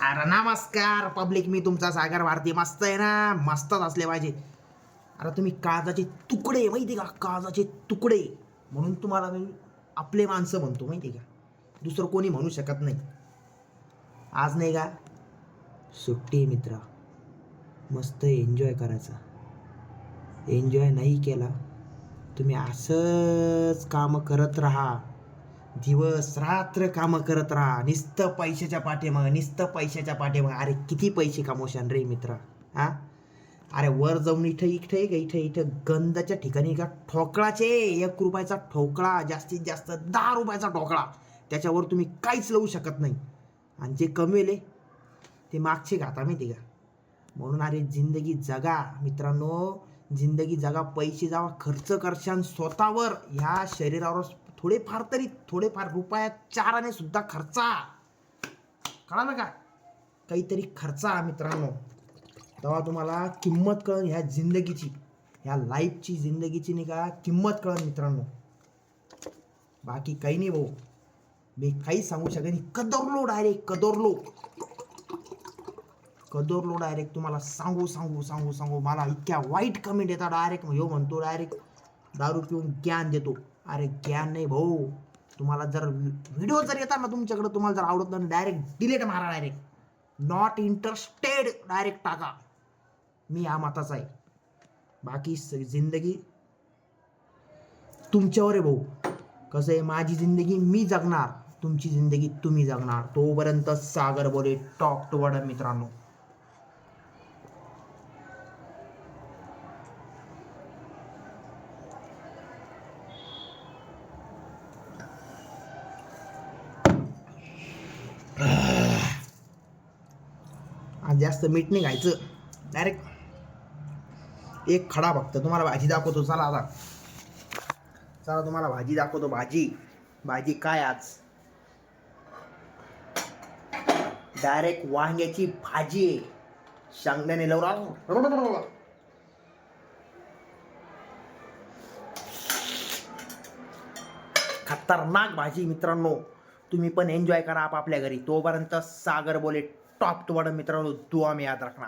अरे नमस्कार पब्लिक, मी तुमचा सागर भारती. मस्त आहे ना? मस्तच असले पाहिजे. अरे तुम्ही काळजाचे तुकडे, माहिती का? काळजाचे तुकडे म्हणून तुम्हाला मी आपले माणसं म्हणतो, माहिती का? दुसरं कोणी म्हणू शकत नाही. आज नाही का सुट्टी मित्रा, मस्त एन्जॉय करायचा. एन्जॉय नाही केला तुम्ही असंच काम करत राहा, दिवस रात्र कामं करत राहा, नुसतं पैशाच्या पाठीमागं, नुसतं पैशाच्या पाठीमागं. अरे किती पैसे कमवशान रे मित्रा? हा, अरे वर जाऊन इथं इथं इथं इथं गंधाच्या ठिकाणी का ठोकळाचे 1 रुपयाचा ठोकळा, जास्तीत जास्त 10 रुपयाचा ठोकळा, त्याच्यावर तुम्ही काहीच लावू शकत नाही. आणि जे कमवेले ते मागचे खाता, माहिती का? म्हणून अरे जिंदगी जगा मित्रांनो, जिंदगी जगा. पैसे जेव्हा खर्च करशान स्वतःवर, ह्या शरीरावर थोडेफार रुपयात 4 आणे सुद्धा खर्चा, कळालं का? काहीतरी खर्चा मित्रांनो, तेव्हा तुम्हाला किंमत कळन ह्या जिंदगीची, ह्या लाईफची, जिंदगीची नाही का किंमत कळन मित्रांनो. बाकी काही नाही भाऊ, मी काही सांगू शकत नाही. कदरलो डायरेक्ट तुम्हाला सांगू. मला इतक्या वाईट कमेंट येतात. डायरेक्ट ह्यो म्हणतो डायरेक्ट दारू पिऊन ज्ञान देतो. अरे ज्ञान नाही भाऊ. तुम्हाला जर व्हिडिओ जर येतात ना तुमच्याकडे, तुम्हाला जर आवडत नाही, डायरेक्ट डिलीट मारा, डायरेक्ट नॉट इंटरेस्टेड डायरेक्ट टाका. मी या मताचा आहे. बाकी जिंदगी तुमच्यावर आहे भाऊ. कसं आहे, माझी जिंदगी मी जगणार, तुमची जिंदगी तुम्ही जगणार. तोपर्यंत सागर बोले टॉक टू वर्ड मित्रांनो. आज जास्त मीठ नाही घ्यायचं. डायरेक्ट एक खडा फक्त. तुम्हाला भाजी दाखवतो, चला आता. चला तुम्हाला भाजी दाखवतो. भाजी काय आज? डायरेक्ट वांग्याची भाजी आहे, शेंगदाणे लवरा, खतरनाक भाजी मित्रांनो. तुम्ही पण एन्जॉय करा आपापल्या घरी. तोपर्यंत सागर बोले टॉप टू बॉटम मित्रांनो. दुआ में याद रखना.